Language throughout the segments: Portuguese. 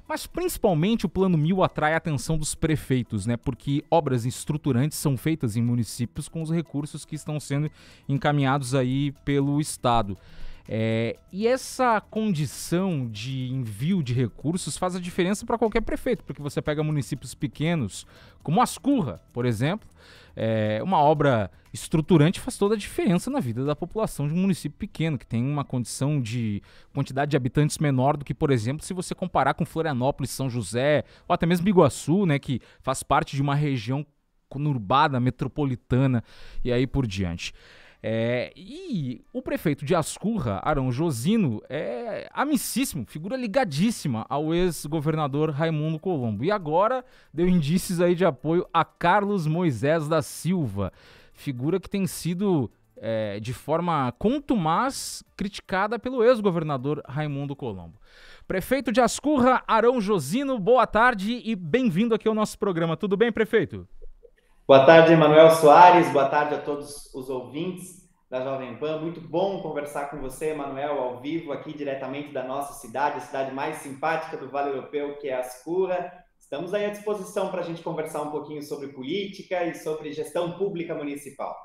Mas principalmente o Plano 1000 atrai a atenção dos prefeitos, né? Porque obras estruturantes são feitas em municípios com os recursos que estão sendo encaminhados aí pelo Estado. E essa condição de envio de recursos faz a diferença para qualquer prefeito, porque você pega municípios pequenos, como Ascurra, por exemplo, uma obra estruturante faz toda a diferença na vida da população de um município pequeno, que tem uma condição de quantidade de habitantes menor do que, por exemplo, se você comparar com Florianópolis, São José, ou até mesmo Iguaçu, né, que faz parte de uma região conurbada, metropolitana, e aí por diante. E o prefeito de Ascurra, Arão Josino, é amicíssimo, figura ligadíssima ao ex-governador Raimundo Colombo. E agora deu indícios aí de apoio a Carlos Moisés da Silva, figura que tem sido, de forma contumaz, criticada pelo ex-governador Raimundo Colombo. Prefeito de Ascurra, Arão Josino, boa tarde e bem-vindo aqui ao nosso programa. Tudo bem, prefeito? Boa tarde, Emanuel Soares. Boa tarde a todos os ouvintes da Jovem Pan. Muito bom conversar com você, Emanuel, ao vivo, aqui diretamente da nossa cidade, a cidade mais simpática do Vale Europeu, que é Ascurra. Estamos aí à disposição para a gente conversar um pouquinho sobre política e sobre gestão pública municipal.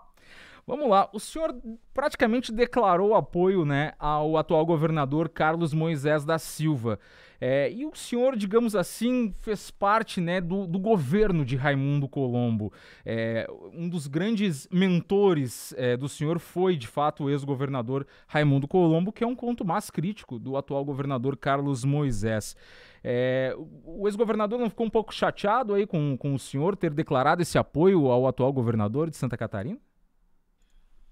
Vamos lá, o senhor praticamente declarou apoio, né, ao atual governador Carlos Moisés da Silva. E o senhor, digamos assim, fez parte, né, do governo de Raimundo Colombo. Um dos grandes mentores do senhor foi, de fato, o ex-governador Raimundo Colombo, que é um contumaz crítico do atual governador Carlos Moisés. O ex-governador não ficou um pouco chateado aí com o senhor ter declarado esse apoio ao atual governador de Santa Catarina?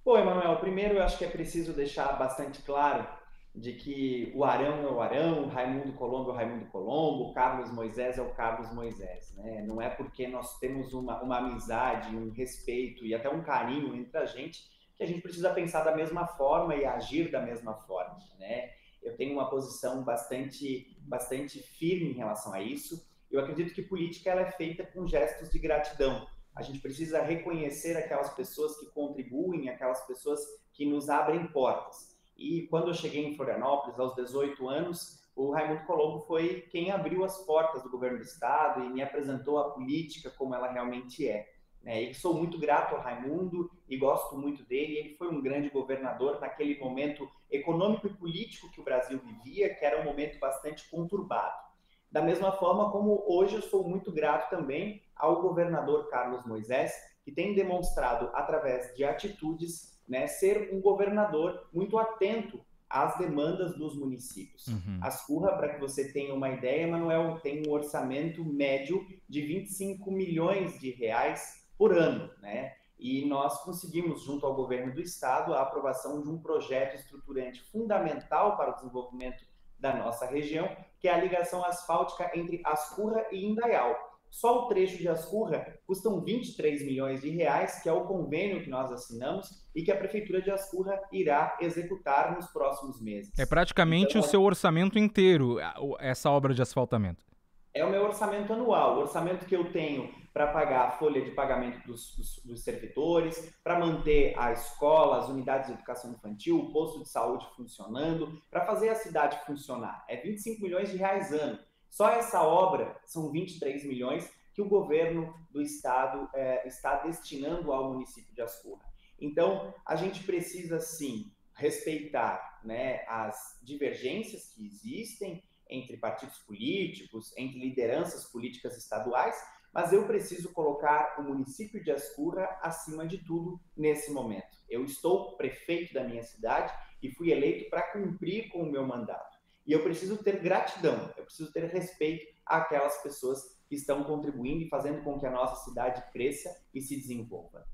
Pô, Emanuel, primeiro eu acho que é preciso deixar bastante claro de que o Arão é o Arão, o Raimundo Colombo é o Raimundo Colombo, o Carlos Moisés é o Carlos Moisés, né? Não é porque nós temos uma amizade, um respeito e até um carinho entre a gente que a gente precisa pensar da mesma forma e agir da mesma forma, né? Eu tenho uma posição bastante firme em relação a isso. Eu acredito que política ela é feita com gestos de gratidão. A gente precisa reconhecer aquelas pessoas que contribuem, aquelas pessoas que nos abrem portas. E quando eu cheguei em Florianópolis, aos 18 anos, o Raimundo Colombo foi quem abriu as portas do governo do estado e me apresentou a política como ela realmente é. E sou muito grato ao Raimundo e gosto muito dele. Ele foi um grande governador naquele momento econômico e político que o Brasil vivia, que era um momento bastante conturbado. Da mesma forma como hoje eu sou muito grato também ao governador Carlos Moisés, que tem demonstrado, através de atitudes, né, ser um governador muito atento às demandas dos municípios. Uhum. Ascurra, para que você tenha uma ideia, Manuel, tem um orçamento médio de 25 milhões de reais por ano, né? E nós conseguimos, junto ao governo do estado, a aprovação de um projeto estruturante fundamental para o desenvolvimento da nossa região, que é a ligação asfáltica entre Ascurra e Indaial. Só o trecho de Ascurra custam 23 milhões de reais, que é o convênio que nós assinamos e que a Prefeitura de Ascurra irá executar nos próximos meses. É praticamente Então, o seu orçamento inteiro, essa obra de asfaltamento. é o meu orçamento anual, o orçamento que eu tenho para pagar a folha de pagamento dos servidores, para manter a escola, as unidades de educação infantil, o posto de saúde funcionando, para fazer a cidade funcionar. É 25 milhões de reais ano. Só essa obra são 23 milhões que o governo do estado está destinando ao município de Ascurra. Então, a gente precisa, sim, respeitar, né, as divergências que existem entre partidos políticos, entre lideranças políticas estaduais, mas eu preciso colocar o município de Ascurra acima de tudo nesse momento. Eu estou prefeito da minha cidade e fui eleito para cumprir com o meu mandato. E eu preciso ter gratidão, eu preciso ter respeito àquelas pessoas que estão contribuindo e fazendo com que a nossa cidade cresça e se desenvolva.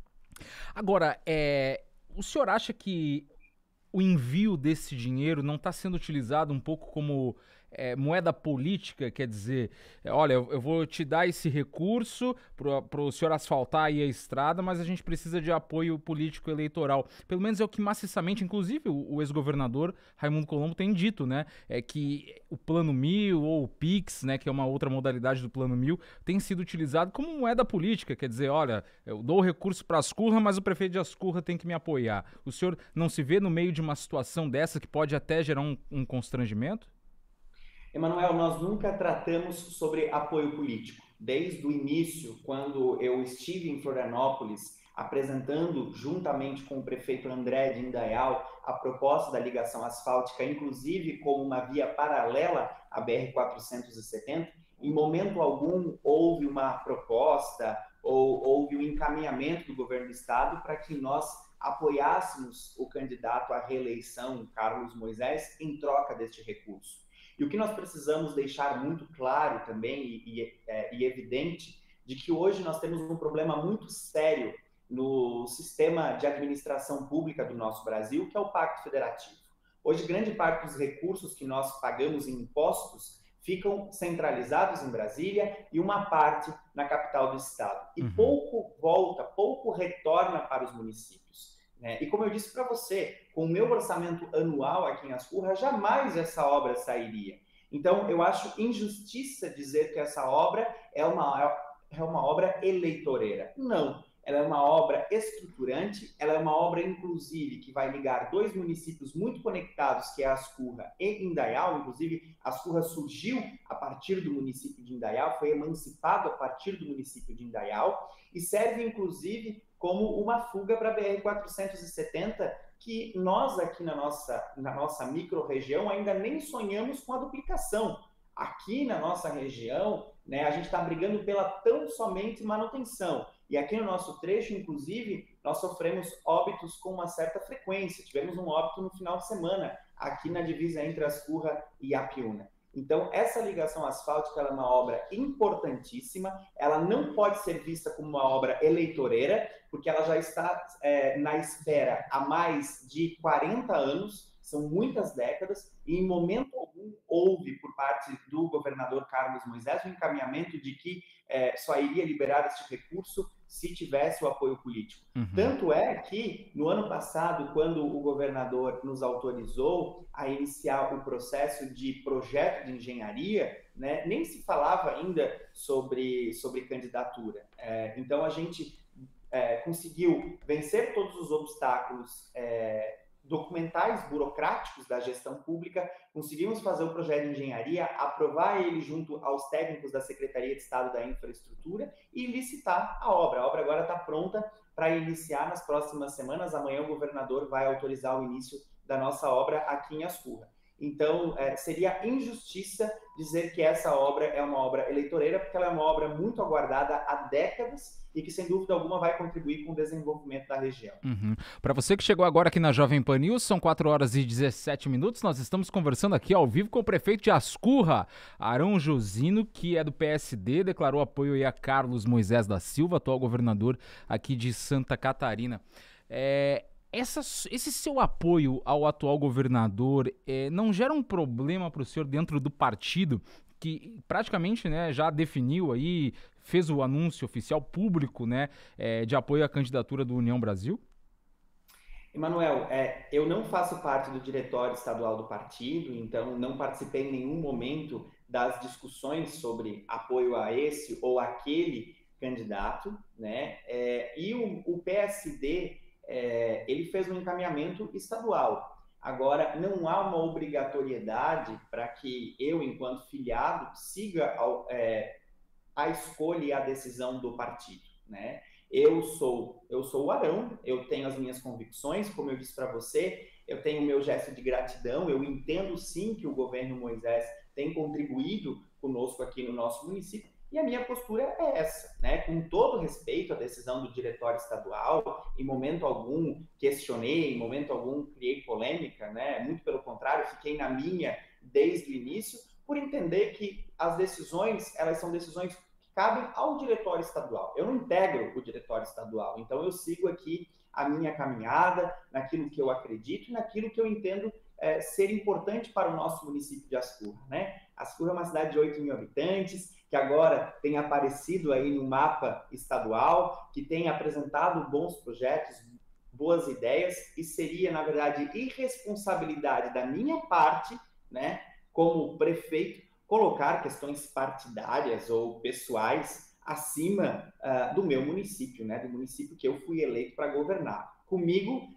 Agora, o senhor acha que o envio desse dinheiro não está sendo utilizado um pouco como moeda política? Quer dizer, olha, eu vou te dar esse recurso para o senhor asfaltar aí a estrada, mas a gente precisa de apoio político eleitoral. Pelo menos é o que maciçamente, inclusive o ex-governador Raimundo Colombo tem dito, né? É que o Plano 1000 ou o Pix, né, que é uma outra modalidade do Plano 1000, tem sido utilizado como moeda política. Quer dizer, olha, eu dou o recurso para Ascurra, mas o prefeito de Ascurra tem que me apoiar. O senhor não se vê no meio de uma situação dessa que pode até gerar um constrangimento? Emanuel, nós nunca tratamos sobre apoio político. Desde o início, quando eu estive em Florianópolis, apresentando, juntamente com o prefeito André de Indaial, a proposta da ligação asfáltica, inclusive como uma via paralela à BR-470, em momento algum houve uma proposta ou houve um encaminhamento do governo do estado para que nós apoiássemos o candidato à reeleição, Carlos Moisés, em troca deste recurso. E o que nós precisamos deixar muito claro também e evidente, de que hoje nós temos um problema muito sério no sistema de administração pública do nosso Brasil, que é o Pacto Federativo. Hoje, grande parte dos recursos que nós pagamos em impostos ficam centralizados em Brasília e uma parte na capital do estado. E pouco volta, pouco retorna para os municípios. E como eu disse para você, com o meu orçamento anual aqui em Ascurra, jamais essa obra sairia. Então, eu acho injustiça dizer que essa obra é uma obra eleitoreira. Não, ela é uma obra estruturante, ela é uma obra, inclusive, que vai ligar dois municípios muito conectados, que é Ascurra e Indaial. Inclusive, Ascurra surgiu a partir do município de Indaial, foi emancipado a partir do município de Indaial, e serve, inclusive, como uma fuga para a BR-470, que nós aqui na nossa micro-região ainda nem sonhamos com a duplicação. Aqui na nossa região, a gente está brigando pela tão somente manutenção. E aqui no nosso trecho, inclusive, nós sofremos óbitos com uma certa frequência. Tivemos um óbito no final de semana, aqui na divisa entre Ascurra e Apiúna. Então, essa ligação asfáltica é uma obra importantíssima, ela não pode ser vista como uma obra eleitoreira, porque ela já está na espera há mais de 40 anos, são muitas décadas, e em momento algum houve, por parte do governador Carlos Moisés, um encaminhamento de que só iria liberar este recurso se tivesse o apoio político. Tanto é que, no ano passado, quando o governador nos autorizou a iniciar o processo de projeto de engenharia, nem se falava ainda sobre candidatura. Então, a gente conseguiu vencer todos os obstáculos documentais, burocráticos da gestão pública, conseguimos fazer o projeto de engenharia, aprovar ele junto aos técnicos da Secretaria de Estado da Infraestrutura e licitar a obra. A obra agora está pronta para iniciar nas próximas semanas. Amanhã o governador vai autorizar o início da nossa obra aqui em Ascurra. Então, seria injustiça dizer que essa obra é uma obra eleitoreira, porque ela é uma obra muito aguardada há décadas e que, sem dúvida alguma, vai contribuir com o desenvolvimento da região. Para você que chegou agora aqui na Jovem Pan News, são 4 horas e 17 minutos, nós estamos conversando aqui ao vivo com o prefeito de Ascurra, Arão Josino, que é do PSD, declarou apoio aí a Carlos Moisés da Silva, atual governador aqui de Santa Catarina. Esse seu apoio ao atual governador não gera um problema para o senhor dentro do partido, que praticamente já definiu aí, fez o anúncio oficial público de apoio à candidatura do União Brasil? Emanuel, eu não faço parte do diretório estadual do partido, então não participei em nenhum momento das discussões sobre apoio a esse ou aquele candidato, e o PSD... ele fez um encaminhamento estadual. Agora, não há uma obrigatoriedade para que eu, enquanto filiado, siga a escolha e a decisão do partido. Eu sou o Arão, eu tenho as minhas convicções, como eu disse para você, eu tenho o meu gesto de gratidão, eu entendo sim que o governo Moisés tem contribuído conosco aqui no nosso município, e a minha postura é essa, com todo respeito à decisão do diretório estadual, em momento algum questionei, em momento algum criei polêmica, muito pelo contrário, fiquei na minha desde o início, por entender que as decisões, elas são decisões que cabem ao diretório estadual. Eu não integro o diretório estadual, então eu sigo aqui a minha caminhada, naquilo que eu acredito, naquilo que eu entendo ser importante para o nosso município de Ascurra. Ascurra é uma cidade de 8 mil habitantes, que agora tem aparecido aí no mapa estadual, que tem apresentado bons projetos, boas ideias, e seria, na verdade, irresponsabilidade da minha parte, como prefeito, colocar questões partidárias ou pessoais acima do meu município, do município que eu fui eleito para governar. Comigo,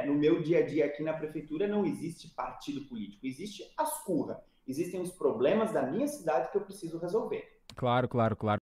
no meu dia a dia aqui na prefeitura, não existe partido político, existe Ascurra. existem os problemas da minha cidade que eu preciso resolver. Claro, claro, claro.